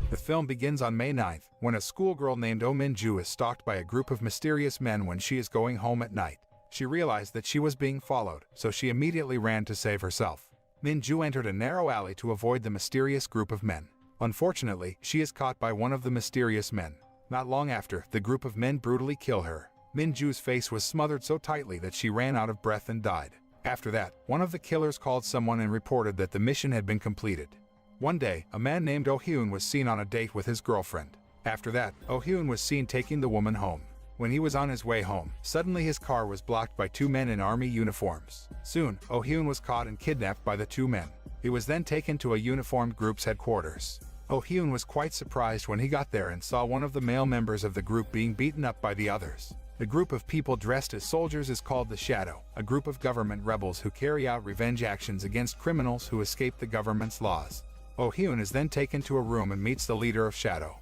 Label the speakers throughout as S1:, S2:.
S1: The film begins on May 9th, when a schoolgirl named Oh Min-ju is stalked by a group of mysterious men when she is going home at night. She realized that she was being followed, so she immediately ran to save herself. Min-ju entered a narrow alley to avoid the mysterious group of men. Unfortunately, she is caught by one of the mysterious men. Not long after, the group of men brutally kill her. Min-ju's face was smothered so tightly that she ran out of breath and died. After that, one of the killers called someone and reported that the mission had been completed. One day, a man named Oh Hyun was seen on a date with his girlfriend. After that, Oh Hyun was seen taking the woman home. When he was on his way home, suddenly his car was blocked by two men in army uniforms. Soon, Oh Hyun was caught and kidnapped by the two men. He was then taken to a uniformed group's headquarters. Oh Hyun was quite surprised when he got there and saw one of the male members of the group being beaten up by the others. The group of people dressed as soldiers is called the Shadow, a group of government rebels who carry out revenge actions against criminals who escape the government's laws. Oh Hyun is then taken to a room and meets the leader of Shadow.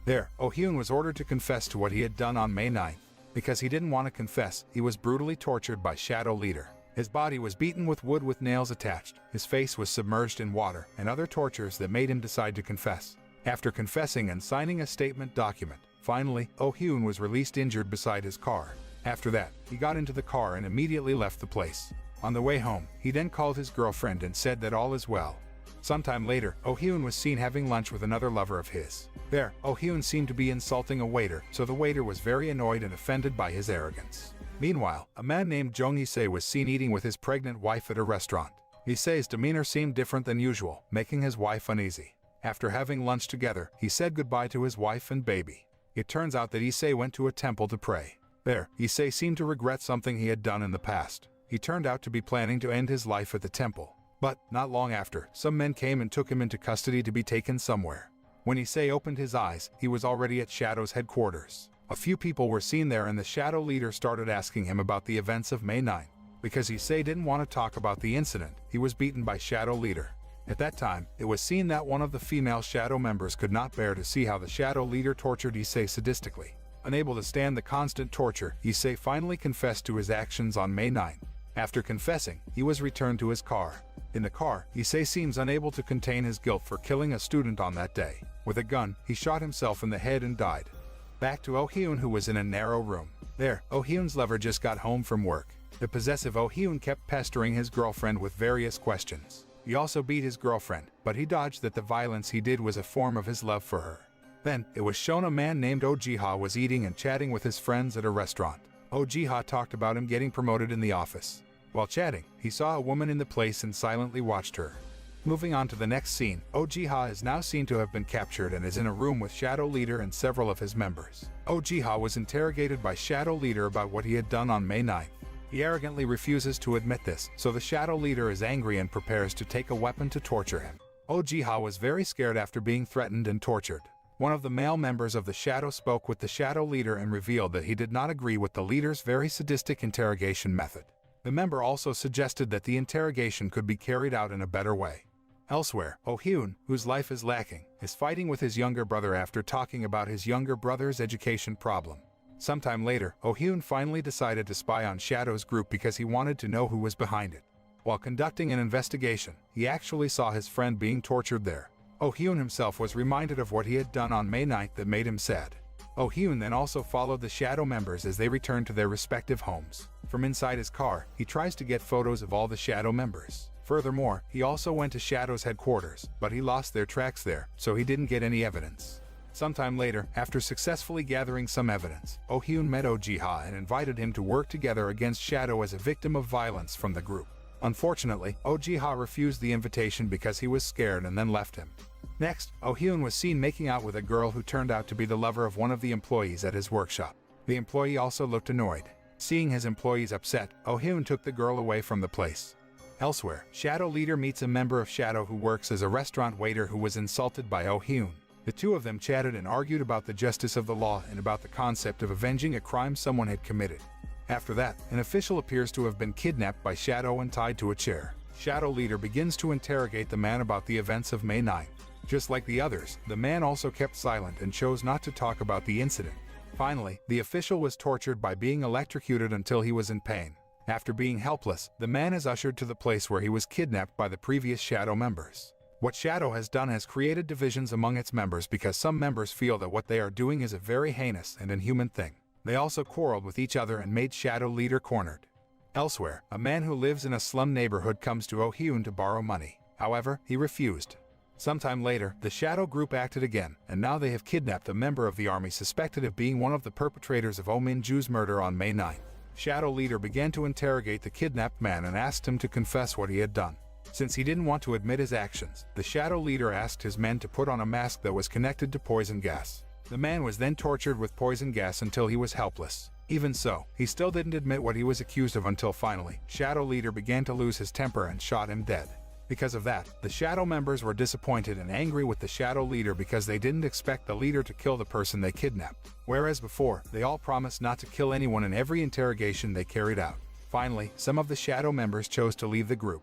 S1: There, Oh Hyun was ordered to confess to what he had done on May 9th. Because he didn't want to confess, he was brutally tortured by Shadow Leader. His body was beaten with wood with nails attached, his face was submerged in water, and other tortures that made him decide to confess. After confessing and signing a statement document, finally, Oh Hyun was released injured beside his car. After that, he got into the car and immediately left the place. On the way home, he then called his girlfriend and said that all is well. Sometime later, Oh Hyun was seen having lunch with another lover of his. There, Oh Hyun seemed to be insulting a waiter, so the waiter was very annoyed and offended by his arrogance. Meanwhile, a man named Jong Ise was seen eating with his pregnant wife at a restaurant. Ise's demeanor seemed different than usual, making his wife uneasy. After having lunch together, he said goodbye to his wife and baby. It turns out that Ise went to a temple to pray. There, Ise seemed to regret something he had done in the past. He turned out to be planning to end his life at the temple. But, not long after, some men came and took him into custody to be taken somewhere. When Issei opened his eyes, he was already at Shadow's headquarters. A few people were seen there and the Shadow leader started asking him about the events of May 9. Because Issei didn't want to talk about the incident, he was beaten by Shadow leader. At that time, it was seen that one of the female Shadow members could not bear to see how the Shadow leader tortured Issei sadistically. Unable to stand the constant torture, Issei finally confessed to his actions on May 9. After confessing, he was returned to his car. In the car, Issei seems unable to contain his guilt for killing a student on that day. With a gun, he shot himself in the head and died. Back to Oh Hyun, who was in a narrow room. There, Oh Hyun's lover just got home from work. The possessive Oh Hyun kept pestering his girlfriend with various questions. He also beat his girlfriend, but he dodged that the violence he did was a form of his love for her. Then, it was shown a man named Oh Ji-ha was eating and chatting with his friends at a restaurant. Oh Ji-ha talked about him getting promoted in the office. While chatting, he saw a woman in the place and silently watched her. Moving on to the next scene, Oh Ji-ha is now seen to have been captured and is in a room with Shadow Leader and several of his members. Oh Ji-ha was interrogated by Shadow Leader about what he had done on May 9th. He arrogantly refuses to admit this, so the Shadow Leader is angry and prepares to take a weapon to torture him. Oh Ji-ha was very scared after being threatened and tortured. One of the male members of the Shadow spoke with the Shadow Leader and revealed that he did not agree with the leader's very sadistic interrogation method. The member also suggested that the interrogation could be carried out in a better way. Elsewhere, Oh Hyun, whose life is lacking, is fighting with his younger brother after talking about his younger brother's education problem. Sometime later, Oh Hyun finally decided to spy on Shadow's group because he wanted to know who was behind it. While conducting an investigation, he actually saw his friend being tortured there. Oh Hyun himself was reminded of what he had done on May 9th that made him sad. Oh Hyun then also followed the Shadow members as they returned to their respective homes. From inside his car, he tries to get photos of all the Shadow members. Furthermore, he also went to Shadow's headquarters, but he lost their tracks there, so he didn't get any evidence. Sometime later, after successfully gathering some evidence, Oh Hyun met Oh Ji-ha and invited him to work together against Shadow as a victim of violence from the group. Unfortunately, Oh Ji-ha refused the invitation because he was scared and then left him. Next, Oh Hyun was seen making out with a girl who turned out to be the lover of one of the employees at his workshop. The employee also looked annoyed. Seeing his employees upset, Oh Hyun took the girl away from the place. Elsewhere, Shadow Leader meets a member of Shadow who works as a restaurant waiter who was insulted by Oh Hyun. The two of them chatted and argued about the justice of the law and about the concept of avenging a crime someone had committed. After that, an official appears to have been kidnapped by Shadow and tied to a chair. Shadow Leader begins to interrogate the man about the events of May 9. Just like the others, the man also kept silent and chose not to talk about the incident. Finally, the official was tortured by being electrocuted until he was in pain. After being helpless, the man is ushered to the place where he was kidnapped by the previous Shadow members. What Shadow has done has created divisions among its members because some members feel that what they are doing is a very heinous and inhuman thing. They also quarreled with each other and made Shadow Leader cornered. Elsewhere, a man who lives in a slum neighborhood comes to Oh Hyun to borrow money. However, he refused. Sometime later, the Shadow group acted again, and now they have kidnapped a member of the army suspected of being one of the perpetrators of Oh Min-ju's murder on May 9. Shadow Leader began to interrogate the kidnapped man and asked him to confess what he had done. Since he didn't want to admit his actions, the Shadow Leader asked his men to put on a mask that was connected to poison gas. The man was then tortured with poison gas until he was helpless. Even so, he still didn't admit what he was accused of until finally, Shadow Leader began to lose his temper and shot him dead. Because of that, the Shadow members were disappointed and angry with the Shadow Leader because they didn't expect the leader to kill the person they kidnapped. Whereas before, they all promised not to kill anyone in every interrogation they carried out. Finally, some of the Shadow members chose to leave the group.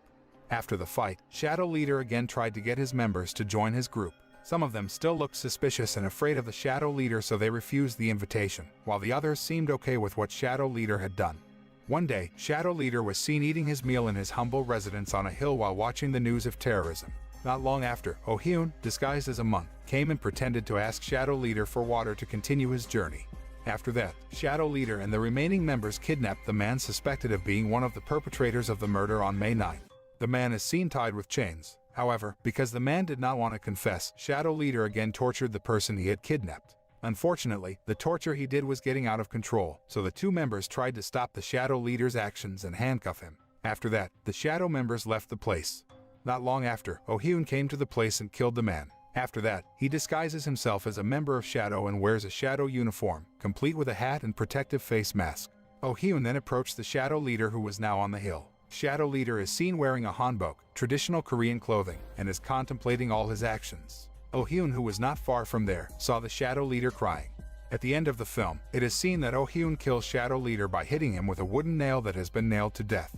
S1: After the fight, Shadow Leader again tried to get his members to join his group. Some of them still looked suspicious and afraid of the Shadow Leader, so they refused the invitation, while the others seemed okay with what Shadow Leader had done. One day, Shadow Leader was seen eating his meal in his humble residence on a hill while watching the news of terrorism. Not long after, Oh Hyun, disguised as a monk, came and pretended to ask Shadow Leader for water to continue his journey. After that, Shadow Leader and the remaining members kidnapped the man suspected of being one of the perpetrators of the murder on May 9. The man is seen tied with chains. However, because the man did not want to confess, Shadow Leader again tortured the person he had kidnapped. Unfortunately, the torture he did was getting out of control, so the two members tried to stop the Shadow Leader's actions and handcuff him. After that, the Shadow members left the place. Not long after, Oh Hyun came to the place and killed the man. After that, he disguises himself as a member of Shadow and wears a Shadow uniform, complete with a hat and protective face mask. Oh Hyun then approached the Shadow Leader, who was now on the hill. Shadow Leader is seen wearing a hanbok, traditional Korean clothing, and is contemplating all his actions. Oh Hyun, who was not far from there, saw the Shadow Leader crying. At the end of the film, it is seen that Oh Hyun kills Shadow Leader by hitting him with a wooden nail that has been nailed to death.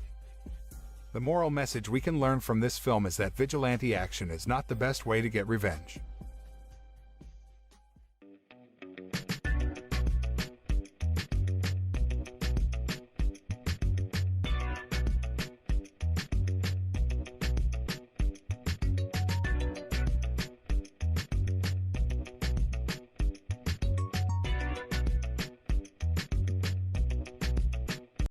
S1: The moral message we can learn from this film is that vigilante action is not the best way to get revenge.